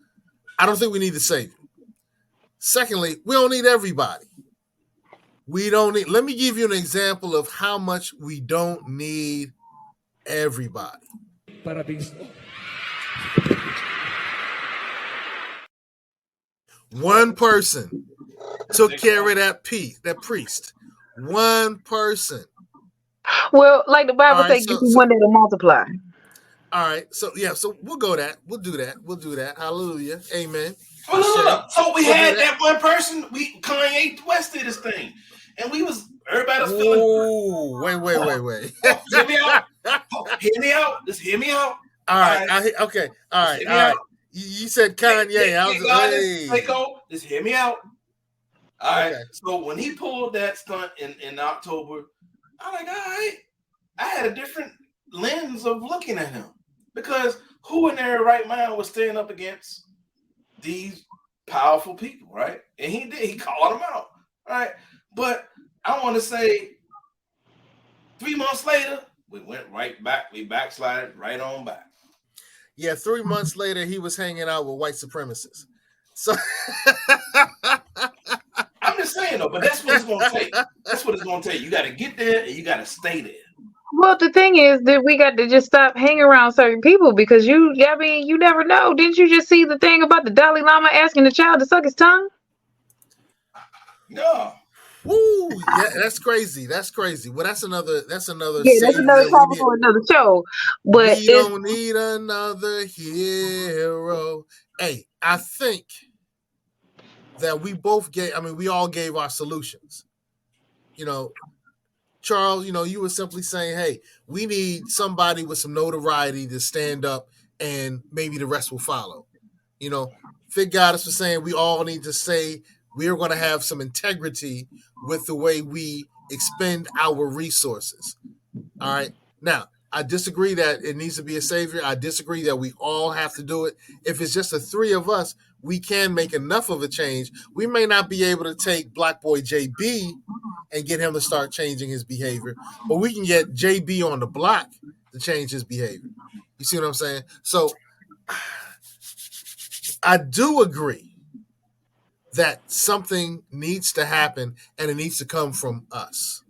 I don't think we need the savior. Secondly, we don't need everybody. We don't need. Let me give you an example of how much we don't need everybody. One person took care of that priest. One person. Well, like the Bible says, you one day to multiply. All right. So we'll go that. We'll do that. Hallelujah. Amen. Look. So we had that one person. Kanye West did this thing, and everybody was feeling. Oh, wait. Hear me out. Hear me out. Just hear me out. All right. Okay. All right. You said Kanye. I was like, just hear me out. All right. So when he pulled that stunt in October, I'm like, all right. I had a different lens of looking at him, because who in their right mind was standing up against these powerful people, right? And he did. He called them out, right? But I want to say 3 months later, we went right back. We backslided right on back. Yeah, 3 months later, he was hanging out with white supremacists. So I'm just saying, though, but that's what it's going to take. That's what it's going to take. You got to get there, and you got to stay there. Well, the thing is that we got to just stop hanging around certain people, because you never know. Didn't you just see the thing about the Dalai Lama asking the child to suck his tongue? No. Woo! Yeah, that's crazy. Well, that's another. Yeah, that's another topic for another show. But we don't need another hero. Hey, I think that we all gave our solutions. Charles, you were simply saying, hey, we need somebody with some notoriety to stand up, and maybe the rest will follow. Fig Goddess was saying we all need to say we're going to have some integrity with the way we expend our resources. All right. Now, I disagree that it needs to be a savior. I disagree that we all have to do it. If it's just the three of us, we can make enough of a change. We may not be able to take Black Boy JB and get him to start changing his behavior, but we can get JB on the block to change his behavior. You see what I'm saying? So I do agree that something needs to happen and it needs to come from us.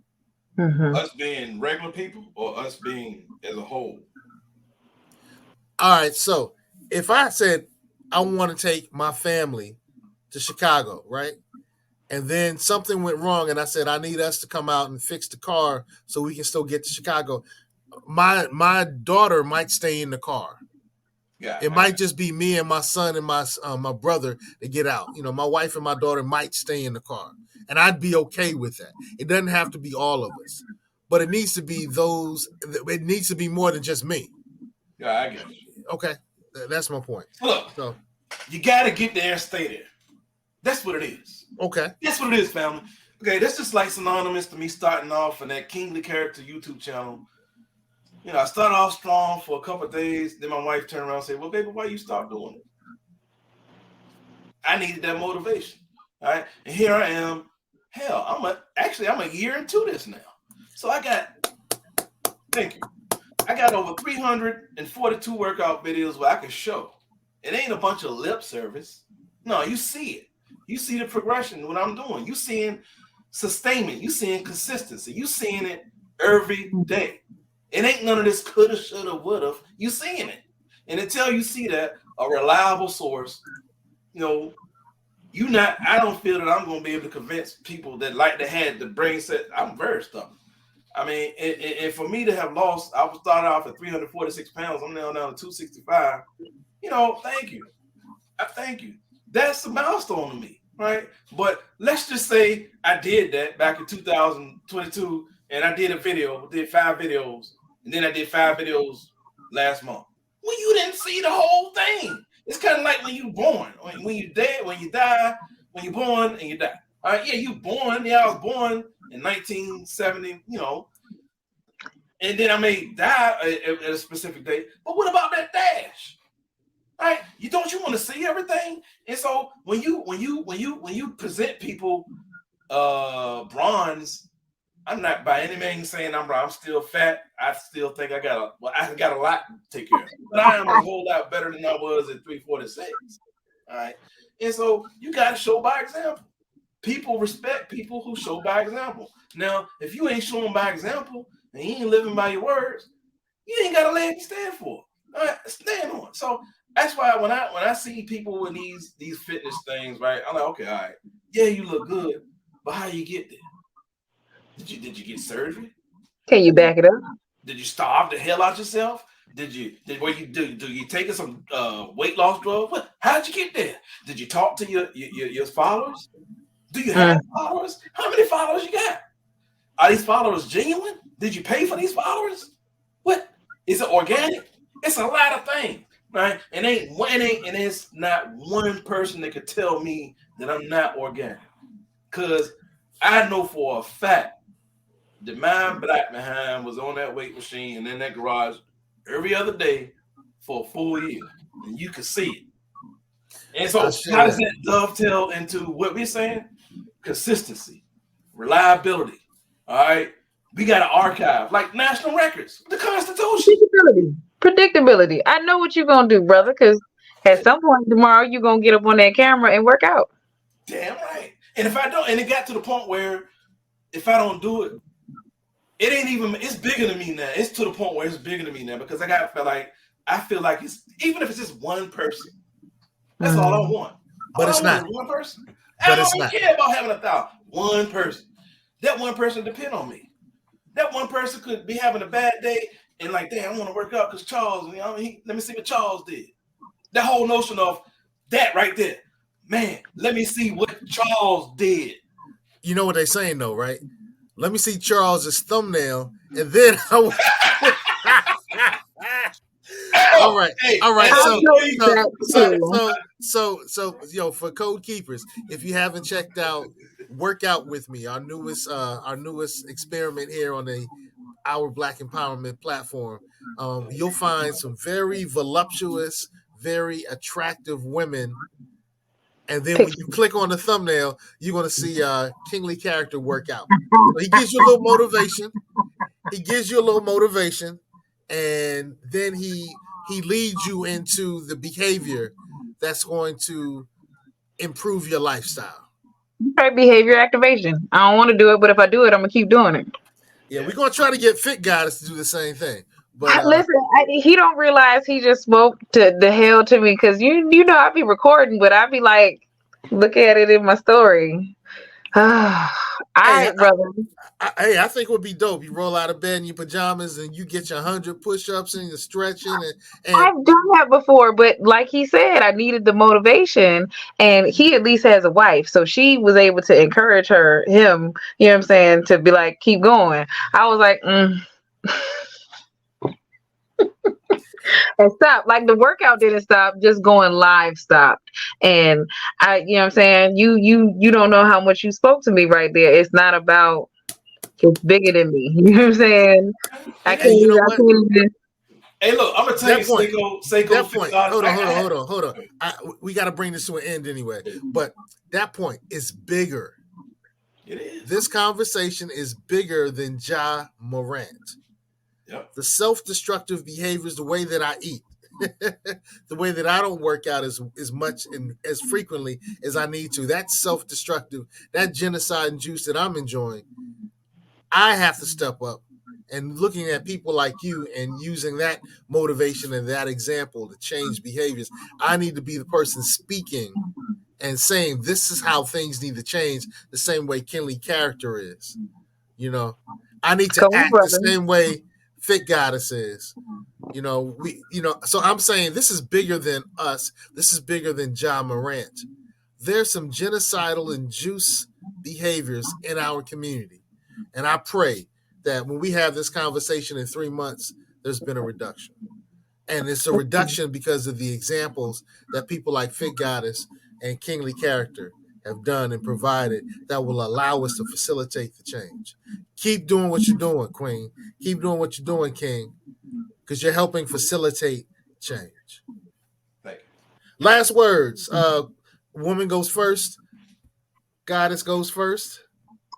Mm-hmm. Us being regular people or us being as a whole? All right, so if I said I want to take my family to Chicago, right? And then something went wrong and I said I need us to come out and fix the car so we can still get to Chicago. My daughter might stay in the car. Yeah, It might just be me and my son and my brother to get out. You know, my wife and my daughter might stay in the car, and I'd be okay with that. It doesn't have to be all of us, but it needs to be those. It needs to be more than just me. yeah, I get you. Okay, that's my point. Look, So you got to get there and stay there. That's what it is. okay, That's what it is, family. Okay, that's just like synonymous to me starting off in that Kingly Character YouTube channel. You know, I started off strong for a couple of days. Then my wife turned around and said, "Well, baby, why you stop doing it?" I needed that motivation. All right. And here I am. Hell, I'm a year into this now. So thank you. I got over 342 workout videos where I can show. It ain't a bunch of lip service. No, you see it. You see the progression, what I'm doing. You seeing sustainment. You seeing consistency. You seeing it every day. It ain't none of this coulda, shoulda, woulda. You seeing it. And until you see that, a reliable source, you know, I don't feel that I'm going to be able to convince people that like to have the brain set. I'm very stubborn. I mean, and for me to have lost, I was started off at 346 pounds. I'm now down to 265. You know, thank you. I thank you. That's a milestone to me, right? But let's just say I did that back in 2022, and I did 5 videos, and then I did 5 videos last month. Well, you didn't see the whole thing. It's kind of like when you're born, when you're dead, when you die, when you're born and you die. All right, yeah, you born. Yeah, I was born in 1970, you know, and then I may die at a specific date. But what about that dash? All right, you want to see everything? And so when you present people bronze, I'm not by any means saying I'm still fat. I still think I got a lot to take care of. But I am a whole lot better than I was at 346. All right. And so you got to show by example. People respect people who show by example. Now, if you ain't showing by example and you ain't living by your words, you ain't got a leg to stand for. All right, stand on. So that's why when I see people with these fitness things, right, I'm like, okay, all right, yeah, you look good, but how you get there? Did you get surgery? Can you back it up? Did you starve the hell out yourself? Do you take some weight loss drugs? How'd you get there? Did you talk to your followers? Do you have followers? How many followers you got? Are these followers genuine? Did you pay for these followers? What is it organic? It's a lot of things, right? And it's not one person that could tell me that I'm not organic, because I know for a fact that my black behind was on that weight machine and in that garage every other day for a full year, and you could see it. And so, how does that dovetail into what we're saying? Consistency, reliability. All right, we got an archive like national records, the Constitution. Predictability. I know what you're gonna do, brother, because at some point tomorrow you're gonna get up on that camera and work out. Damn right. And if I don't, and it got to the point where if I don't do it, it's bigger than me now. It's to the point where it's bigger than me now, because I feel like it's, even if it's just one person, that's all I want. But it's not one person. But I it's don't not. care about having 1,000. One person. That one person depend on me. That one person could be having a bad day and like, damn, I want to work out because Charles, you know, let me see what Charles did. That whole notion of that right there. Man, let me see what Charles did. You know what they're saying though, right? Let me see Charles's thumbnail, and then all right. So, for Code Keepers, if you haven't checked out Workout with Me, our newest experiment here on the our Black Empowerment platform, you'll find some very voluptuous, very attractive women. And then when you click on the thumbnail, you're going to see Kingly character workout. So he gives you a little motivation. He gives you a little motivation, and then he leads you into the behavior that's going to improve your lifestyle. Right, behavior activation. I don't want to do it, but if I do it, I'm gonna keep doing it. Yeah, we're gonna try to get Fit Goddess to do the same thing. But Listen, he don't realize he just spoke to the hell to me because you know I be recording, but I be like, look at it in my story. All hey, right, brother. I think it would be dope. You roll out of bed in your pajamas and you get your 100 push-ups and you're stretching and I've done that before, but like he said, I needed the motivation, and he at least has a wife, so she was able to encourage him. You know what I'm saying? To be like, keep going. I was like, and stop. Like the workout didn't stop, just going live stopped. And you know what I'm saying? You don't know how much you spoke to me right there. It's not about. It's bigger than me. You know what I'm saying? I hey, you know can't what? even. Hey, look, I'm gonna tell you, That point. Seiko, That point. Hold on. We got to bring this to an end anyway. But that point is bigger. It is. This conversation is bigger than Ja Morant. Yep. The self-destructive behaviors, the way that I eat, the way that I don't work out as much and as frequently as I need to. That's self-destructive. That genocide and juice that I'm enjoying, I have to step up. And looking at people like you and using that motivation and that example to change behaviors, I need to be the person speaking and saying this is how things need to change, the same way Kinley character is. You know, I need to Come on, act the brother. same way Fit Goddess is. So I'm saying this is bigger than us. This is bigger than John Morant. There's some genocidal and juice behaviors in our community. And I pray that when we have this conversation in 3 months, there's been a reduction. And it's a reduction because of the examples that people like Fit Goddess and Kingly Character have done and provided that will allow us to facilitate the change. Keep doing what you're doing, Queen. Keep doing what you're doing, King, because you're helping facilitate change. Thank you. Last words. Woman goes first. Goddess goes first.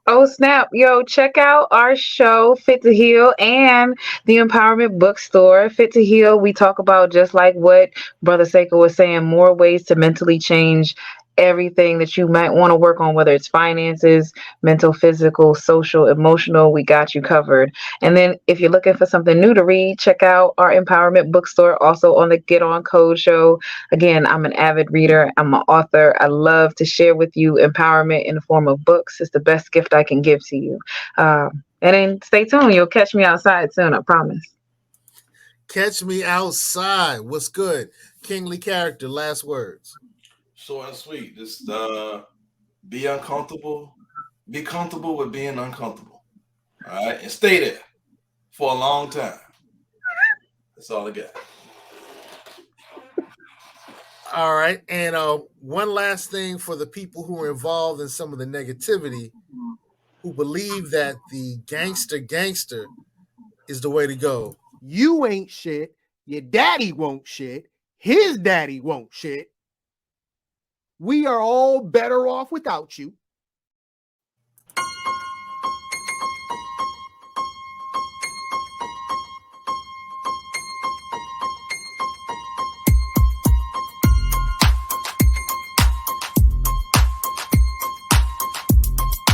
Oh snap. Yo, check out our show, Fit to Heal, and the Empowerment Bookstore. Fit to Heal, we talk about just like what Brother Seiko was saying, more ways to mentally change everything that you might want to work on, whether it's finances, mental, physical, social, emotional. We got you covered. And then if you're looking for something new to read, check out our Empowerment Bookstore, also on the Get On Code show. Again, I'm an avid reader. I'm an author. I love to share with you empowerment in the form of books. It's the best gift I can give to you. And then stay tuned. You'll catch me outside soon, I promise. Catch me outside. What's good? Kingly Character, last words. Short and sweet. Just be uncomfortable. Be comfortable with being uncomfortable. All right, and stay there for a long time. That's all I got. All right. And one last thing for the people who are involved in some of the negativity, who believe that the gangster is the way to go. You ain't shit. Your daddy won't shit. His daddy won't shit. We are all better off without you.